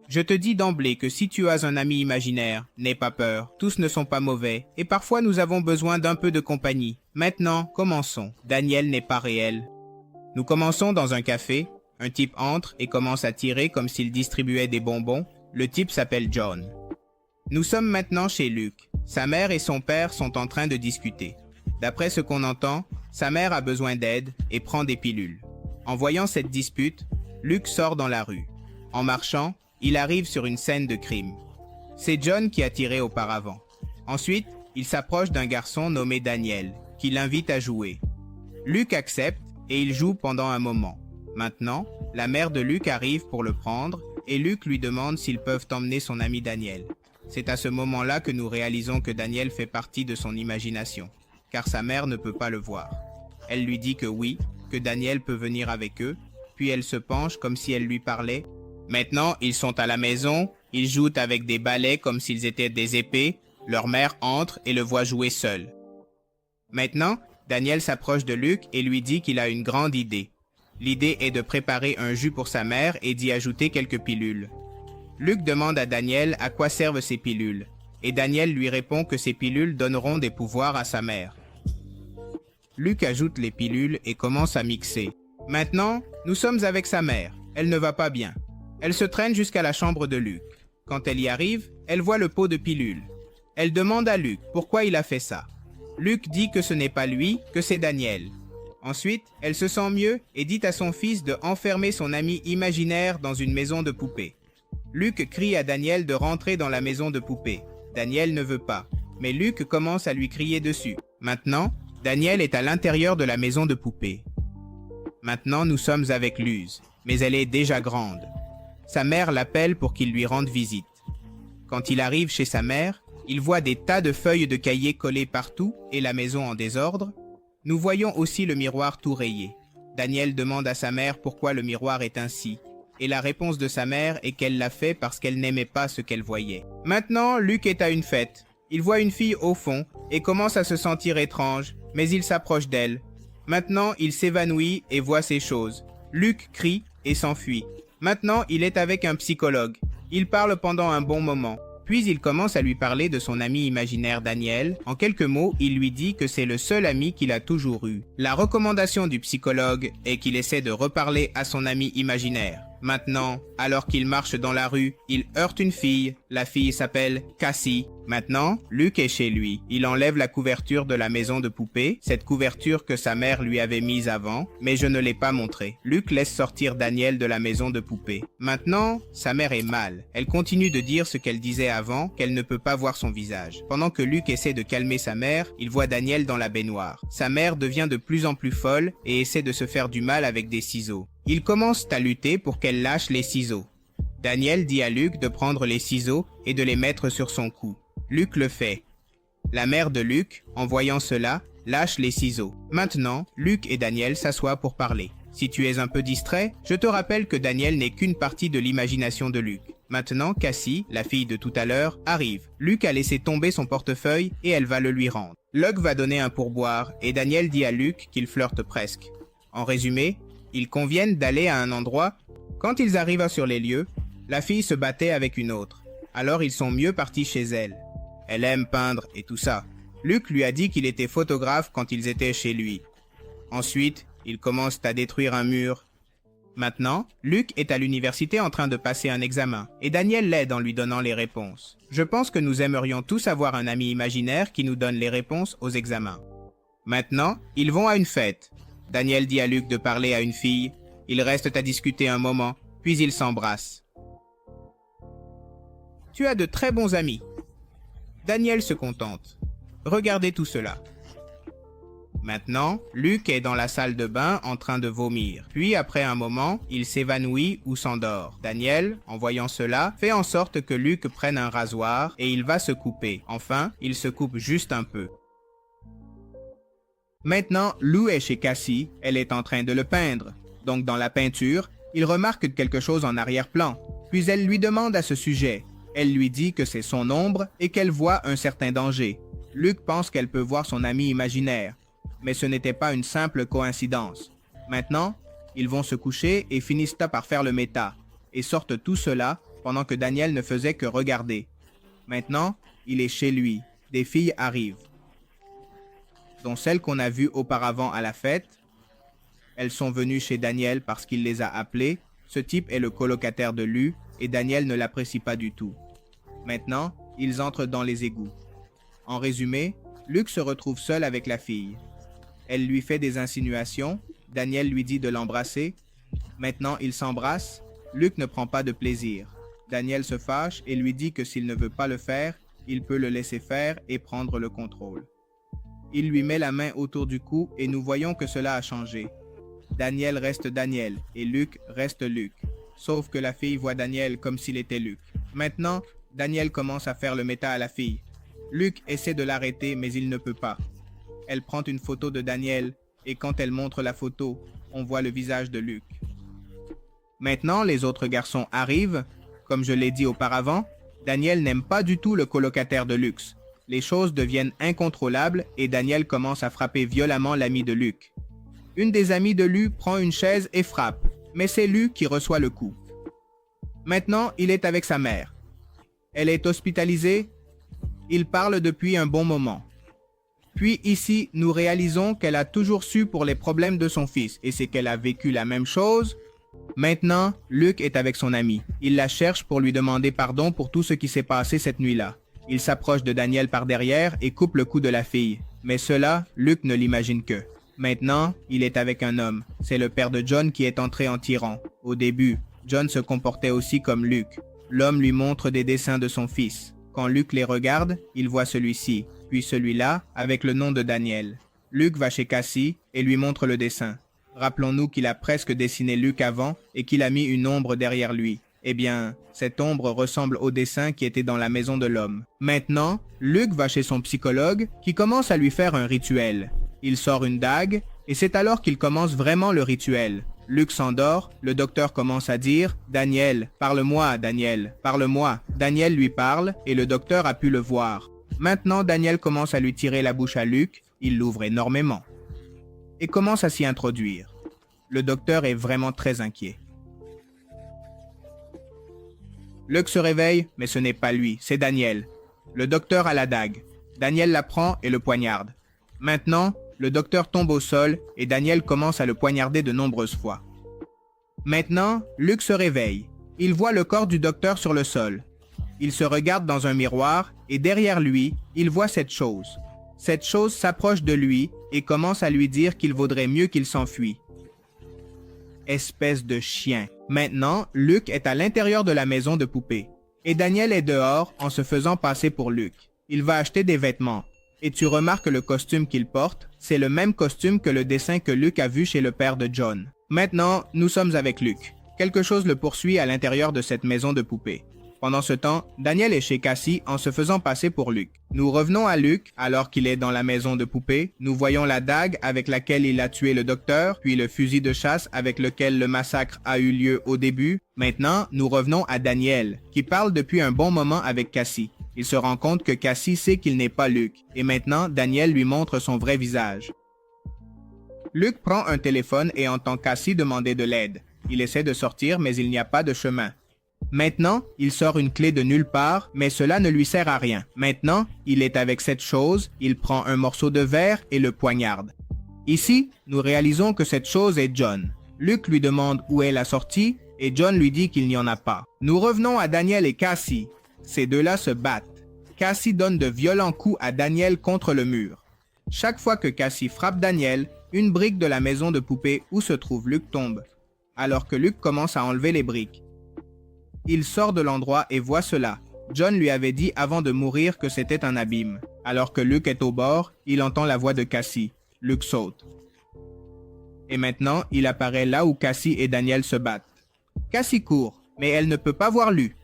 Je te dis d'emblée que si tu as un ami imaginaire, n'aie pas peur, tous ne sont pas mauvais, et parfois nous avons besoin d'un peu de compagnie. Maintenant, commençons. Daniel n'est pas réel. Nous commençons dans un café, un type entre et commence à tirer comme s'il distribuait des bonbons. Le type s'appelle John. Nous sommes maintenant chez Luke. Sa mère et son père sont en train de discuter. D'après ce qu'on entend, sa mère a besoin d'aide et prend des pilules. En voyant cette dispute, Luke sort dans la rue. En marchant, il arrive sur une scène de crime. C'est John qui a tiré auparavant. Ensuite, il s'approche d'un garçon nommé Daniel, qui l'invite à jouer. Luke accepte et il joue pendant un moment. Maintenant, la mère de Luke arrive pour le prendre et Luke lui demande s'ils peuvent emmener son ami Daniel. C'est à ce moment-là que nous réalisons que Daniel fait partie de son imagination, car sa mère ne peut pas le voir. Elle lui dit que oui, que Daniel peut venir avec eux, puis elle se penche comme si elle lui parlait. Maintenant, ils sont à la maison, ils jouent avec des balais comme s'ils étaient des épées, leur mère entre et le voit jouer seul. Maintenant, Daniel s'approche de Luke et lui dit qu'il a une grande idée. L'idée est de préparer un jus pour sa mère et d'y ajouter quelques pilules. Luke demande à Daniel à quoi servent ces pilules, et Daniel lui répond que ces pilules donneront des pouvoirs à sa mère. Luke ajoute les pilules et commence à mixer. Maintenant, nous sommes avec sa mère, elle ne va pas bien. Elle se traîne jusqu'à la chambre de Luke. Quand elle y arrive, elle voit le pot de pilules. Elle demande à Luke pourquoi il a fait ça. Luke dit que ce n'est pas lui, que c'est Daniel. Ensuite, elle se sent mieux et dit à son fils de enfermer son ami imaginaire dans une maison de poupées. Luke crie à Daniel de rentrer dans la maison de poupées. Daniel ne veut pas, mais Luke commence à lui crier dessus. Maintenant, Daniel est à l'intérieur de la maison de poupées. Maintenant, nous sommes avec Luz, mais elle est déjà grande. Sa mère l'appelle pour qu'il lui rende visite. Quand il arrive chez sa mère, il voit des tas de feuilles de cahiers collées partout et la maison en désordre. Nous voyons aussi le miroir tout rayé. Daniel demande à sa mère pourquoi le miroir est ainsi, et la réponse de sa mère est qu'elle l'a fait parce qu'elle n'aimait pas ce qu'elle voyait. Maintenant, Luke est à une fête. Il voit une fille au fond et commence à se sentir étrange, mais il s'approche d'elle. Maintenant, il s'évanouit et voit ces choses. Luke crie et s'enfuit. Maintenant, il est avec un psychologue. Il parle pendant un bon moment. Puis il commence à lui parler de son ami imaginaire Daniel. En quelques mots, il lui dit que c'est le seul ami qu'il a toujours eu. La recommandation du psychologue est qu'il essaie de reparler à son ami imaginaire. Maintenant, alors qu'il marche dans la rue, il heurte une fille. La fille s'appelle Cassie. Maintenant, Luke est chez lui. Il enlève la couverture de la maison de poupée, cette couverture que sa mère lui avait mise avant, mais je ne l'ai pas montrée. Luke laisse sortir Daniel de la maison de poupée. Maintenant, sa mère est mal. Elle continue de dire ce qu'elle disait avant, qu'elle ne peut pas voir son visage. Pendant que Luke essaie de calmer sa mère, il voit Daniel dans la baignoire. Sa mère devient de plus en plus folle et essaie de se faire du mal avec des ciseaux. Ils commencent à lutter pour qu'elle lâche les ciseaux. Daniel dit à Luke de prendre les ciseaux et de les mettre sur son cou. Luke le fait. La mère de Luke, en voyant cela, lâche les ciseaux. Maintenant, Luke et Daniel s'assoient pour parler. Si tu es un peu distrait, je te rappelle que Daniel n'est qu'une partie de l'imagination de Luke. Maintenant, Cassie, la fille de tout à l'heure, arrive. Luke a laissé tomber son portefeuille et elle va le lui rendre. Luke va donner un pourboire et Daniel dit à Luke qu'il flirte presque. En résumé, ils conviennent d'aller à un endroit. Quand ils arrivent sur les lieux, la fille se battait avec une autre. Alors ils sont mieux partis chez elle. Elle aime peindre et tout ça. Luke lui a dit qu'il était photographe quand ils étaient chez lui. Ensuite, ils commencent à détruire un mur. Maintenant, Luke est à l'université en train de passer un examen, et Daniel l'aide en lui donnant les réponses. Je pense que nous aimerions tous avoir un ami imaginaire qui nous donne les réponses aux examens. Maintenant, ils vont à une fête. Daniel dit à Luke de parler à une fille. Ils restent à discuter un moment, puis ils s'embrassent. Tu as de très bons amis. Daniel se contente. Regardez tout cela. Maintenant, Luke est dans la salle de bain en train de vomir. Puis, après un moment, il s'évanouit ou s'endort. Daniel, en voyant cela, fait en sorte que Luke prenne un rasoir et il va se couper. Enfin, il se coupe juste un peu. Maintenant, Lou est chez Cassie. Elle est en train de le peindre. Donc, dans la peinture, il remarque quelque chose en arrière-plan. Puis, elle lui demande à ce sujet. Elle lui dit que c'est son ombre et qu'elle voit un certain danger. Luke pense qu'elle peut voir son ami imaginaire. Mais ce n'était pas une simple coïncidence. Maintenant, ils vont se coucher et finissent par faire le méta, et sortent tout cela pendant que Daniel ne faisait que regarder. Maintenant, il est chez lui. Des filles arrivent, dont celles qu'on a vues auparavant à la fête. Elles sont venues chez Daniel parce qu'il les a appelées. Ce type est le colocataire de Lu et Daniel ne l'apprécie pas du tout. Maintenant, ils entrent dans les égouts. En résumé, Luke se retrouve seul avec la fille. Elle lui fait des insinuations. Daniel lui dit de l'embrasser. Maintenant, ils s'embrassent. Luke ne prend pas de plaisir. Daniel se fâche et lui dit que s'il ne veut pas le faire, il peut le laisser faire et prendre le contrôle. Il lui met la main autour du cou et nous voyons que cela a changé. Daniel reste Daniel et Luke reste Luke. Sauf que la fille voit Daniel comme s'il était Luke. Maintenant, Daniel commence à faire le méta à la fille. Luke essaie de l'arrêter mais il ne peut pas. Elle prend une photo de Daniel et quand elle montre la photo, on voit le visage de Luke. Maintenant, les autres garçons arrivent. Comme je l'ai dit auparavant, Daniel n'aime pas du tout le colocataire de Luke. Les choses deviennent incontrôlables et Daniel commence à frapper violemment l'ami de Luke. Une des amies de Luke prend une chaise et frappe, mais c'est Luke qui reçoit le coup. Maintenant, il est avec sa mère. Elle est hospitalisée. Il parle depuis un bon moment. Puis ici, nous réalisons qu'elle a toujours su pour les problèmes de son fils et c'est qu'elle a vécu la même chose. Maintenant, Luke est avec son ami. Il la cherche pour lui demander pardon pour tout ce qui s'est passé cette nuit-là. Il s'approche de Daniel par derrière et coupe le cou de la fille. Mais cela, Luke ne l'imagine que. Maintenant, il est avec un homme. C'est le père de John qui est entré en tyran. Au début, John se comportait aussi comme Luke. L'homme lui montre des dessins de son fils. Quand Luke les regarde, il voit celui-ci, puis celui-là, avec le nom de Daniel. Luke va chez Cassie et lui montre le dessin. Rappelons-nous qu'il a presque dessiné Luke avant et qu'il a mis une ombre derrière lui. Eh bien, cette ombre ressemble au dessin qui était dans la maison de l'homme. Maintenant, Luke va chez son psychologue qui commence à lui faire un rituel. Il sort une dague et c'est alors qu'il commence vraiment le rituel. Luke s'endort, le docteur commence à dire « Daniel, parle-moi, Daniel, parle-moi ». Daniel lui parle et le docteur a pu le voir. Maintenant, Daniel commence à lui tirer la bouche à Luke, il l'ouvre énormément et commence à s'y introduire. Le docteur est vraiment très inquiet. Luke se réveille, mais ce n'est pas lui, c'est Daniel. Le docteur a la dague. Daniel la prend et le poignarde. Maintenant, le docteur tombe au sol et Daniel commence à le poignarder de nombreuses fois. Maintenant, Luke se réveille. Il voit le corps du docteur sur le sol. Il se regarde dans un miroir et derrière lui, il voit cette chose. Cette chose s'approche de lui et commence à lui dire qu'il vaudrait mieux qu'il s'enfuit. Espèce de chien. Maintenant, Luke est à l'intérieur de la maison de poupée. Et Daniel est dehors en se faisant passer pour Luke. Il va acheter des vêtements. Et tu remarques le costume qu'il porte, c'est le même costume que le dessin que Luke a vu chez le père de John. Maintenant, nous sommes avec Luke. Quelque chose le poursuit à l'intérieur de cette maison de poupée. Pendant ce temps, Daniel est chez Cassie en se faisant passer pour Luke. Nous revenons à Luke alors qu'il est dans la maison de poupée. Nous voyons la dague avec laquelle il a tué le docteur, puis le fusil de chasse avec lequel le massacre a eu lieu au début. Maintenant, nous revenons à Daniel, qui parle depuis un bon moment avec Cassie. Il se rend compte que Cassie sait qu'il n'est pas Luke, et maintenant, Daniel lui montre son vrai visage. Luke prend un téléphone et entend Cassie demander de l'aide. Il essaie de sortir, mais il n'y a pas de chemin. Maintenant, il sort une clé de nulle part, mais cela ne lui sert à rien. Maintenant, il est avec cette chose, il prend un morceau de verre et le poignarde. Ici, nous réalisons que cette chose est John. Luke lui demande où est la sortie, et John lui dit qu'il n'y en a pas. Nous revenons à Daniel et Cassie. Ces deux-là se battent. Cassie donne de violents coups à Daniel contre le mur. Chaque fois que Cassie frappe Daniel, une brique de la maison de poupée où se trouve Luke tombe, alors que Luke commence à enlever les briques. Il sort de l'endroit et voit cela. John lui avait dit avant de mourir que c'était un abîme. Alors que Luke est au bord, il entend la voix de Cassie. Luke saute. Et maintenant, il apparaît là où Cassie et Daniel se battent. Cassie court, mais elle ne peut pas voir Luke.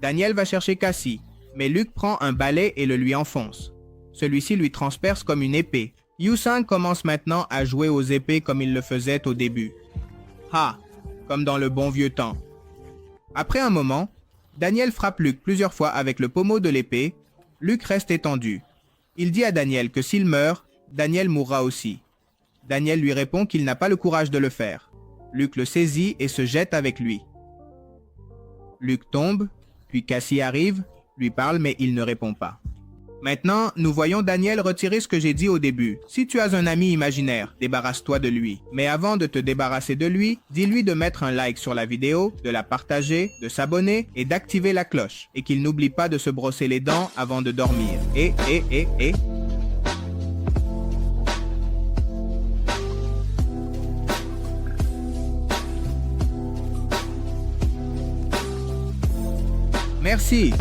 Daniel va chercher Cassie, mais Luke prend un balai et le lui enfonce. Celui-ci lui transperce comme une épée. Yu-Sang commence maintenant à jouer aux épées comme il le faisait au début. Ha! Comme dans le bon vieux temps. Après un moment, Daniel frappe Luke plusieurs fois avec le pommeau de l'épée. Luke reste étendu. Il dit à Daniel que s'il meurt, Daniel mourra aussi. Daniel lui répond qu'il n'a pas le courage de le faire. Luke le saisit et se jette avec lui. Luke tombe, puis Cassie arrive, lui parle mais il ne répond pas. Maintenant, nous voyons Daniel retirer ce que j'ai dit au début. Si tu as un ami imaginaire, débarrasse-toi de lui. Mais avant de te débarrasser de lui, dis-lui de mettre un like sur la vidéo, de la partager, de s'abonner et d'activer la cloche. Et qu'il n'oublie pas de se brosser les dents avant de dormir. Et... Merci.